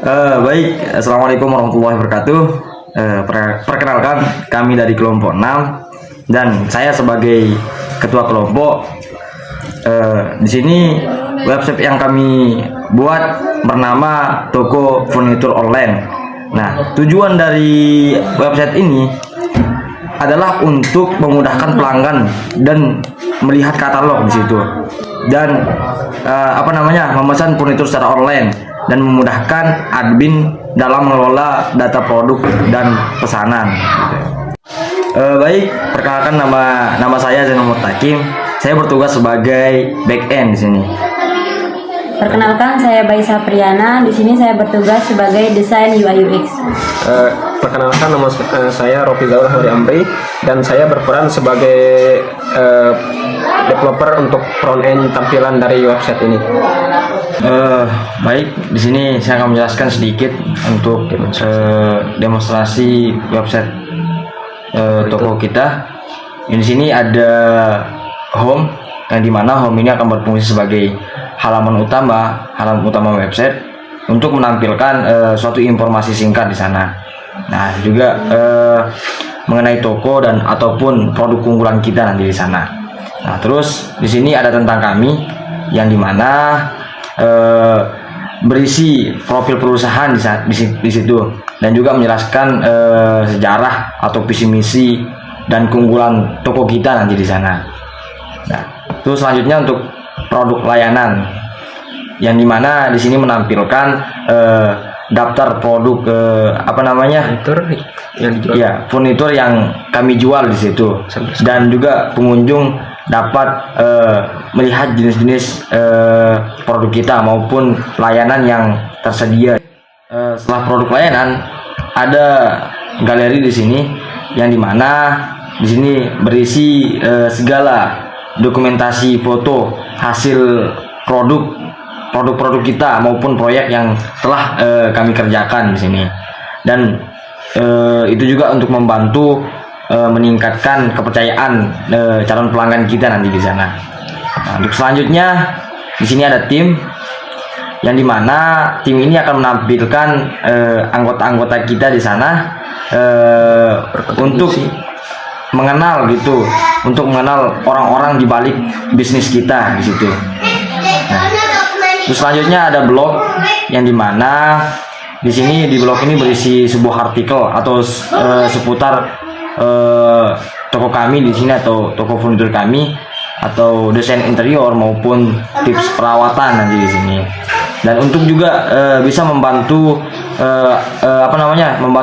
Baik, Assalamualaikum warahmatullahi wabarakatuh. Perkenalkan, kami dari kelompok 6 dan saya sebagai ketua kelompok. Di sini website yang kami buat bernama Toko Furnitur Online. Nah, tujuan dari website ini adalah untuk memudahkan pelanggan dan melihat katalog di situ dan memesan furnitur secara online dan memudahkan admin dalam mengelola data produk dan pesanan. Baik, perkenalkan nama saya Zainul Mutakim. Saya bertugas sebagai back end di sini. Perkenalkan, saya Baisa Priyana. Di sini saya bertugas sebagai desain UI UX. Perkenalkan, nama saya Rofi Zaul Hari Amri dan saya berperan sebagai developer untuk front end tampilan dari website ini. Baik, di sini saya akan menjelaskan sedikit untuk demonstrasi website toko kita. Di sini ada home, yang dimana home ini akan berfungsi sebagai halaman utama website untuk menampilkan suatu informasi singkat di sana. Nah, juga mengenai toko dan ataupun produk unggulan kita nanti di sana. Nah, terus di sini ada tentang kami, yang dimana berisi profil perusahaan di situ dan juga menjelaskan sejarah atau visi misi dan keunggulan toko kita nanti di sana. Nah, terus selanjutnya untuk produk layanan, yang dimana di sini menampilkan daftar produk furnitur yang kami jual di situ, dan juga pengunjung dapat melihat jenis-jenis produk kita maupun layanan yang tersedia. Setelah produk layanan, ada galeri di sini, yang dimana di sini berisi segala dokumentasi foto hasil produk kita maupun proyek yang telah kami kerjakan di sini, dan itu juga untuk membantu meningkatkan kepercayaan calon pelanggan kita nanti di sana. Nah, untuk selanjutnya di sini ada tim, yang dimana tim ini akan menampilkan anggota-anggota kita di sana untuk mengenal orang-orang di balik bisnis kita di situ. Nah, terus selanjutnya ada blog, yang dimana di sini di blog ini berisi sebuah artikel atau seputar toko kami di sini atau toko furnitur kami, atau desain interior maupun tips perawatan nanti di sini. Dan untuk juga bisa membantu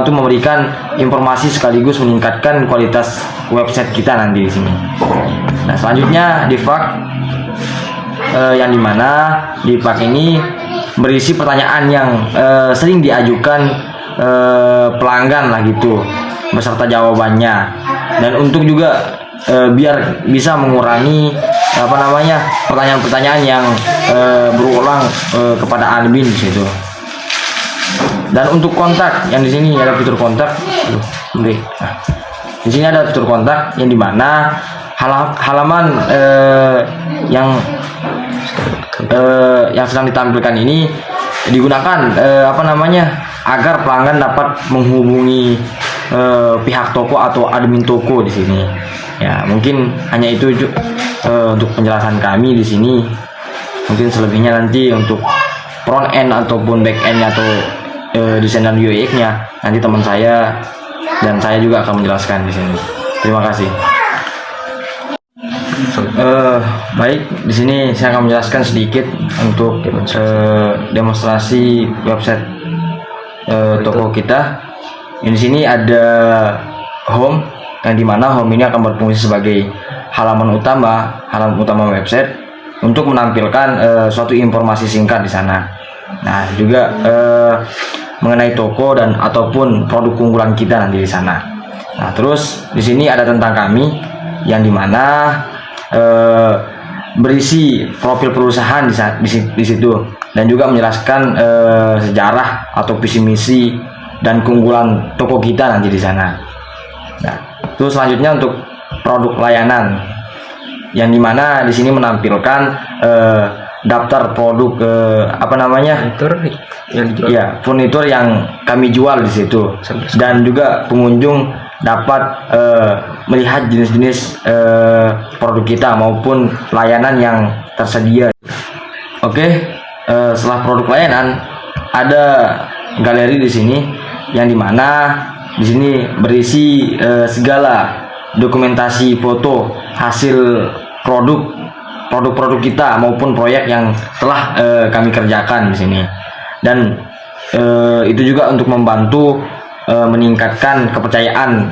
memberikan informasi sekaligus meningkatkan kualitas website kita nanti di sini. Nah, selanjutnya di FAQ, yang dimana di FAQ ini berisi pertanyaan yang sering diajukan pelanggan lah gitu, beserta jawabannya. Dan untuk juga biar bisa mengurangi pertanyaan-pertanyaan yang berulang kepada admin di situ. Dan untuk kontak, yang di sini ada fitur kontak. Di sini ada fitur kontak, yang dimana halaman yang sedang ditampilkan ini digunakan agar pelanggan dapat menghubungi pihak toko atau admin toko di sini. Ya, mungkin hanya itu untuk penjelasan kami di sini. Mungkin selebihnya nanti untuk front end ataupun back end atau desain dan UX-nya nanti teman saya dan saya juga akan menjelaskan di sini. Terima kasih. Baik, di sini saya akan menjelaskan sedikit untuk demonstrasi website toko kita. Di sini ada home, yang dimana home ini akan berfungsi sebagai halaman utama website untuk menampilkan suatu informasi singkat di sana. Nah, juga mengenai toko dan ataupun produk unggulan kita nanti di sana. Nah, terus di sini ada tentang kami, yang dimana berisi profil perusahaan di situ dan juga menjelaskan sejarah atau visi misi dan keunggulan toko kita nanti di sana. Nah, terus selanjutnya untuk produk layanan, yang dimana di sini menampilkan daftar produk apa namanya? Furnitur yang dijual. Ya, furnitur yang kami jual di situ. Dan juga pengunjung dapat melihat jenis-jenis produk kita maupun layanan yang tersedia. Oke, setelah produk layanan ada galeri di sini yang dimana di sini berisi segala dokumentasi foto hasil produk kita maupun proyek yang telah kami kerjakan di sini. Dan itu juga untuk membantu meningkatkan kepercayaan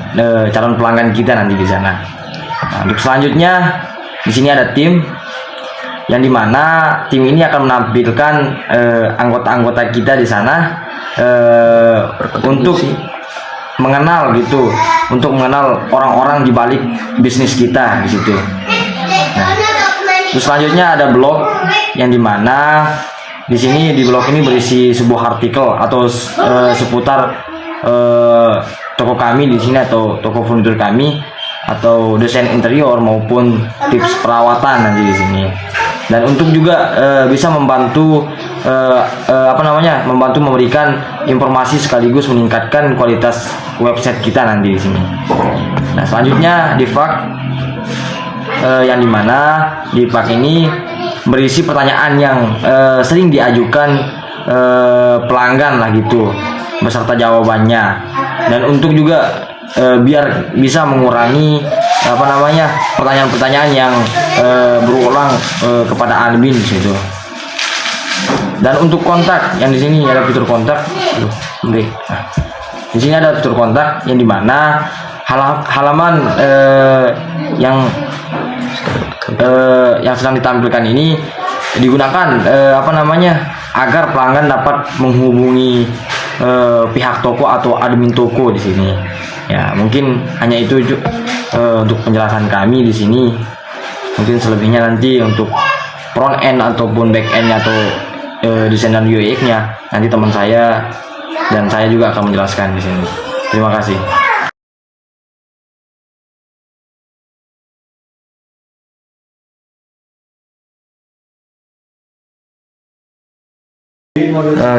calon pelanggan kita nanti di sana. Nah, untuk selanjutnya di sini ada tim yang dimana tim ini akan menampilkan anggota-anggota kita di sana untuk mengenal gitu, untuk mengenal orang-orang di balik bisnis kita di situ. Nah, terus selanjutnya ada blog yang dimana di sini di blog ini berisi sebuah artikel atau seputar toko kami di sini atau toko furnitur kami atau desain interior maupun tips perawatan nanti di sini. Dan untuk juga bisa membantu membantu memberikan informasi sekaligus meningkatkan kualitas website kita nanti di sini. Nah, selanjutnya di FAQ yang dimana di FAQ ini berisi pertanyaan yang sering diajukan pelanggan lah gitu beserta jawabannya. Dan untuk juga biar bisa mengurangi pertanyaan-pertanyaan yang berulang kepada admin gitu. Dan untuk kontak yang di sini ada fitur kontak. Di sini ada fitur kontak yang dimana halaman yang sedang ditampilkan ini digunakan agar pelanggan dapat menghubungi pihak toko atau admin toko di sini. Ya, mungkin hanya itu untuk penjelasan kami di sini. Mungkin selebihnya nanti untuk front end ataupun back end atau desain dan UX-nya nanti teman saya dan saya juga akan menjelaskan di sini. Terima kasih.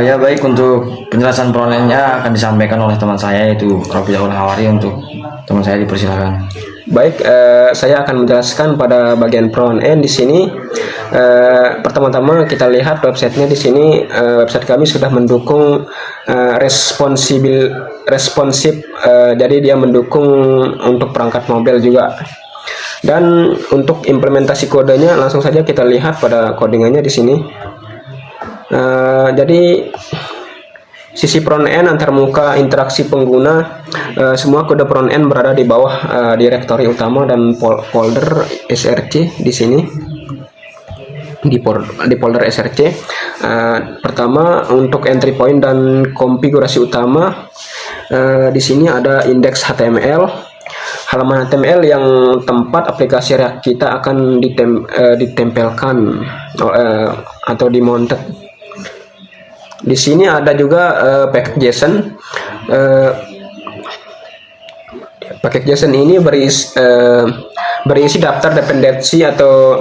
Ya baik, untuk penjelasan front-end-nya akan disampaikan oleh teman saya yaitu Rofizaul Hawari. Untuk teman saya dipersilakan. Baik, saya akan menjelaskan pada bagian front end di sini. Pertama-tama kita lihat websitenya di sini. Website kami sudah mendukung responsif, jadi dia mendukung untuk perangkat mobile juga. Dan untuk implementasi kodenya langsung saja kita lihat pada codingannya di sini. Jadi sisi front end antarmuka interaksi pengguna, semua kode front end berada di bawah direktori utama dan folder src di sini. Di folder src pertama untuk entry point dan konfigurasi utama, di sini ada indeks HTML, halaman HTML yang tempat aplikasi React kita akan ditempelkan atau dimounted. Di sini ada juga package JSON. Package JSON ini berisi daftar dependensi atau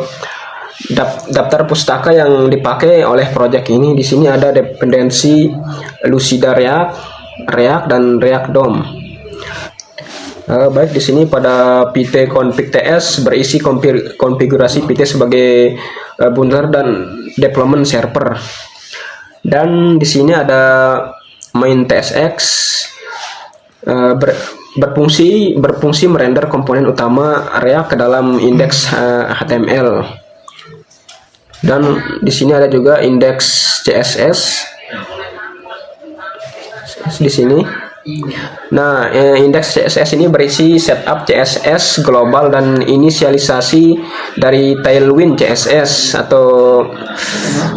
daftar pustaka yang dipakai oleh project ini. Di sini ada dependensi Lucida React dan React DOM. Baik, di sini pada PT config TS berisi konfigurasi PT sebagai bundler dan deployment server. Dan di sini ada main TSX berfungsi merender komponen utama React ke dalam indeks HTML. Dan di sini ada juga indeks CSS di sini. Nah, indeks CSS ini berisi setup CSS global dan inisialisasi dari Tailwind CSS atau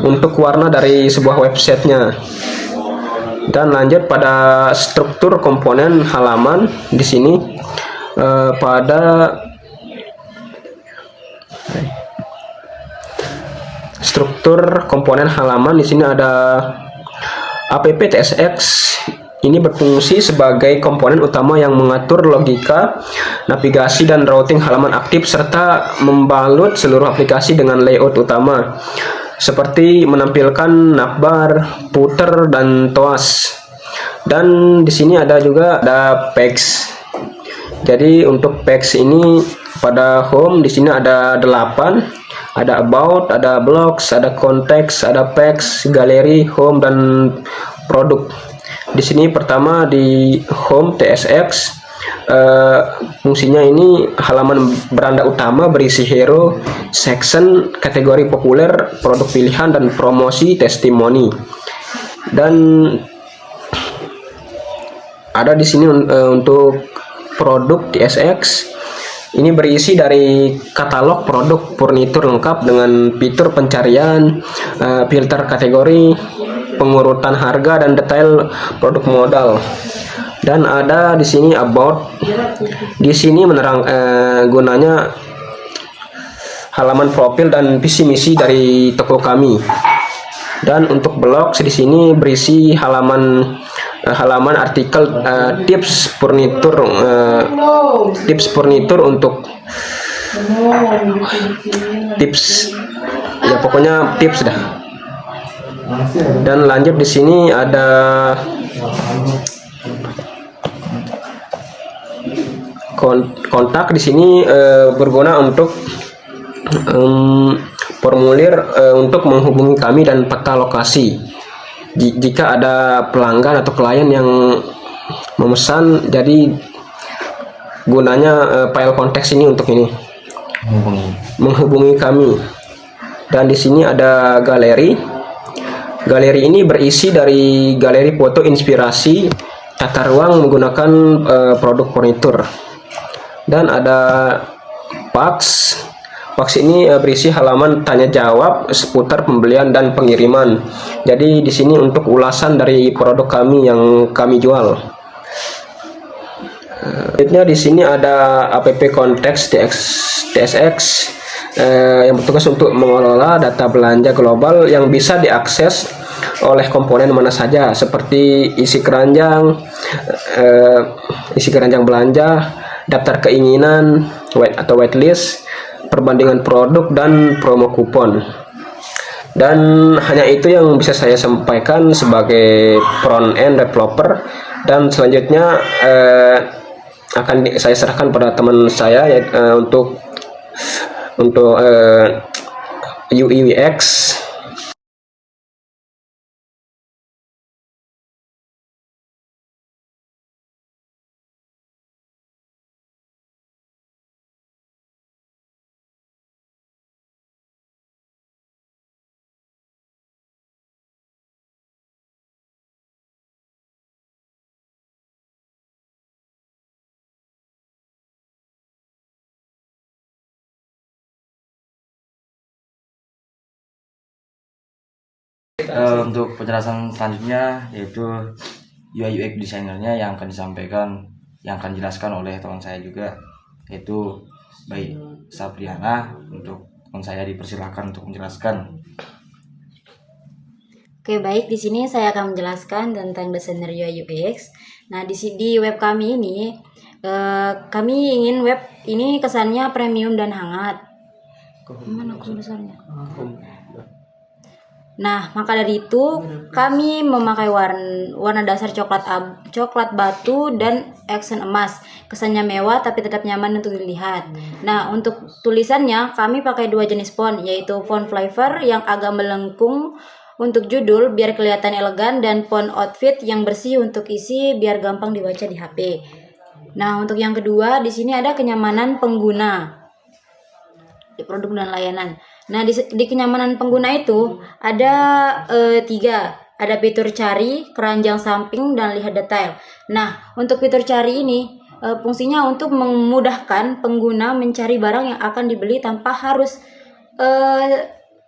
untuk warna dari sebuah websitenya. Dan lanjut pada struktur komponen halaman di sini. Pada struktur komponen halaman di sini ada app TSX. Ini berfungsi sebagai komponen utama yang mengatur logika, navigasi, dan routing halaman aktif serta membalut seluruh aplikasi dengan layout utama. seperti menampilkan navbar, footer, dan toas. Dan di sini ada juga pegs. Jadi untuk pegs ini pada home di sini ada 8. Ada about, ada blocks, ada konteks, ada pegs, galeri, home, dan produk. Di sini pertama di home TSX, fungsinya ini halaman beranda utama berisi hero, section, kategori populer, produk pilihan, dan promosi testimoni. Dan ada di sini untuk produk TSX. Ini berisi dari katalog produk furnitur lengkap dengan fitur pencarian, filter kategori, pengurutan harga, dan detail produk modal. Dan ada di sini about. Di sini gunanya halaman profil dan visi misi dari toko kami. Dan untuk blog di sini berisi halaman artikel tips furnitur untuk tips, ya pokoknya tips dah. Dan lanjut di sini ada kontak. Di sini berguna untuk formulir untuk menghubungi kami dan peta lokasi. Jika ada pelanggan atau klien yang memesan, jadi gunanya file konteks ini untuk ini menghubungi kami. Dan di sini ada galeri. Galeri ini berisi dari galeri foto inspirasi tata ruang menggunakan produk furnitur. Dan ada fax. Fax ini berisi halaman tanya jawab seputar pembelian dan pengiriman. Jadi di sini untuk ulasan dari produk kami yang kami jual. Selanjutnya di sini ada app konteks TSX yang bertugas untuk mengelola data belanja global yang bisa diakses oleh komponen mana saja, seperti isi keranjang belanja, daftar keinginan atau waitlist, perbandingan produk, dan promo kupon. Dan hanya itu yang bisa saya sampaikan sebagai front end developer. Dan selanjutnya akan saya serahkan pada teman saya untuk UI UX. Untuk penjelasan selanjutnya yaitu UI UX desainernya yang akan disampaikan, yang akan dijelaskan oleh teman saya juga, yaitu baik Sapriana. Untuk teman saya dipersilakan untuk menjelaskan. Oke, baik, di sini saya akan menjelaskan tentang desainer UI UX. Nah, di web kami ini kami ingin web ini kesannya premium dan hangat. Mana besarnya? Nah, maka dari itu kami memakai warna dasar coklat batu dan aksen emas. Kesannya mewah tapi tetap nyaman untuk dilihat. Nah, untuk tulisannya kami pakai 2 jenis font, yaitu font flavor yang agak melengkung untuk judul biar kelihatan elegan, dan font outfit yang bersih untuk isi biar gampang dibaca di HP. Nah, untuk yang kedua di sini ada kenyamanan pengguna di produk dan layanan. Nah, di kenyamanan pengguna itu ada 3. Ada fitur cari, keranjang samping, dan lihat detail. Nah, untuk fitur cari ini fungsinya untuk memudahkan pengguna mencari barang yang akan dibeli tanpa harus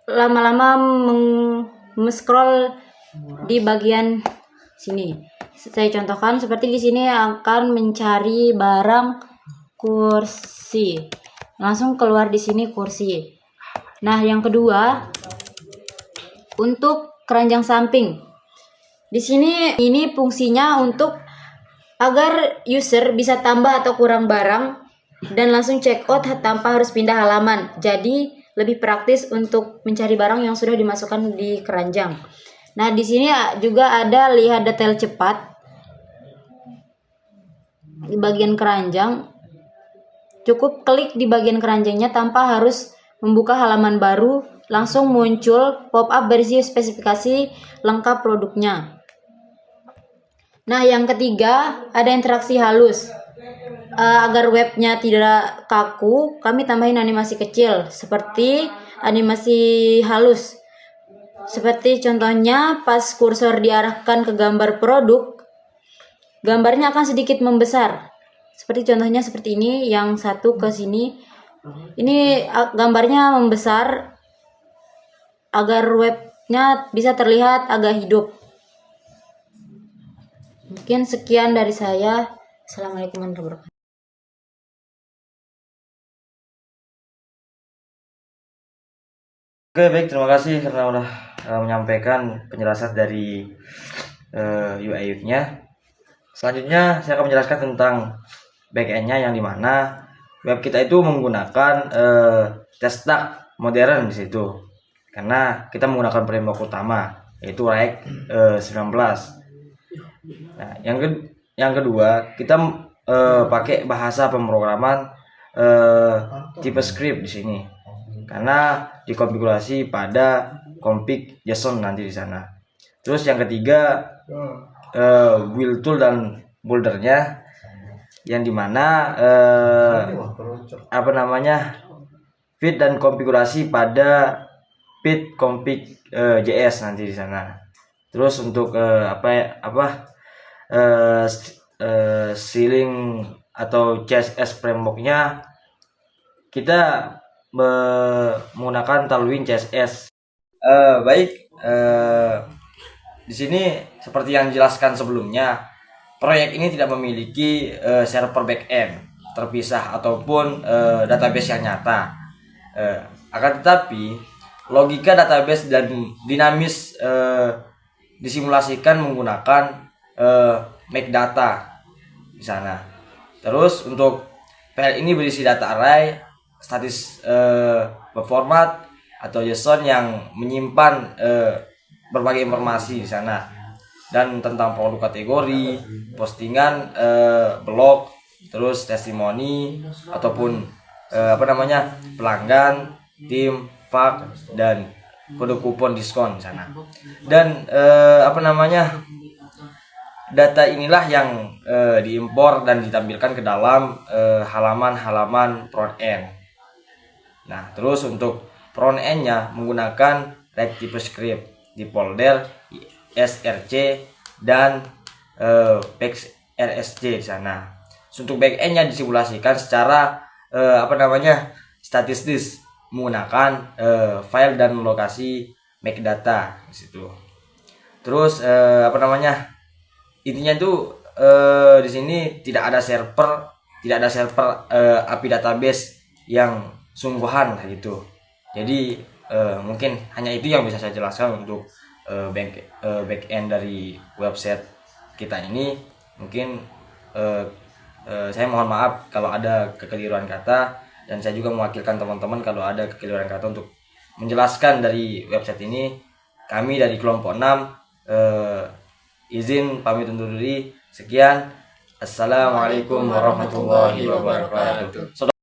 lama-lama scroll di bagian sini. Saya contohkan seperti di sini akan mencari barang kursi. Langsung keluar di sini kursi. Nah, yang kedua untuk keranjang samping. Di sini ini fungsinya untuk agar user bisa tambah atau kurang barang dan langsung check out tanpa harus pindah halaman. Jadi lebih praktis untuk mencari barang yang sudah dimasukkan di keranjang. Nah, di sini juga ada lihat detail cepat di bagian keranjang. Cukup klik di bagian keranjangnya tanpa harus membuka halaman baru, langsung muncul pop-up berisi spesifikasi lengkap produknya. Nah, yang ketiga ada interaksi halus. Agar webnya tidak kaku, kami tambahin animasi kecil seperti animasi halus. Seperti contohnya pas kursor diarahkan ke gambar produk, gambarnya akan sedikit membesar. Seperti contohnya seperti ini, yang satu ke sini. Ini gambarnya membesar agar webnya bisa terlihat agak hidup. Mungkin sekian dari saya. Assalamualaikum warahmatullahi wabarakatuh. Oke, baik, terima kasih karena udah menyampaikan penjelasan dari UI/UX-nya. Selanjutnya saya akan menjelaskan tentang backend-nya, yang dimana web kita itu menggunakan desktop modern di situ, karena kita menggunakan framework utama yaitu React 19. Nah, yang kedua kita pakai bahasa pemrograman tipe script di sini, karena dikonfigurasi pada config JSON nanti di sana. Terus yang ketiga build tool dan buildernya, yang dimana fit dan konfigurasi pada fit config JS nanti di sana. Terus untuk ceiling atau CSS frameworknya kita menggunakan Tailwind CSS. Di sini seperti yang dijelaskan sebelumnya, proyek ini tidak memiliki server backend terpisah ataupun database yang nyata. Akan tetapi logika database dan dinamis disimulasikan menggunakan Megdata di sana. Terus untuk file ini berisi data array, statis berformat atau JSON yang menyimpan berbagai informasi di sana, dan tentang produk kategori, postingan, blog, terus testimoni ataupun pelanggan, tim, fak, dan kode kupon diskon di sana. Dan data inilah yang diimpor dan ditampilkan ke dalam halaman-halaman front end. Nah, terus untuk front end-nya menggunakan React type script di folder src dan rsc di sana. Untuk back end-nya disimulasikan secara statistis menggunakan file dan lokasi Megdata di situ. Terus intinya itu di sini tidak ada server API database yang sungguhan gitu. Jadi mungkin hanya itu yang bisa saya jelaskan untuk back end dari website kita ini. Mungkin saya mohon maaf kalau ada kekeliruan kata, dan saya juga mewakilkan teman-teman kalau ada kekeliruan kata untuk menjelaskan dari website ini. Kami dari kelompok 6 izin pamit undur diri. Sekian. Assalamualaikum warahmatullahi wabarakatuh.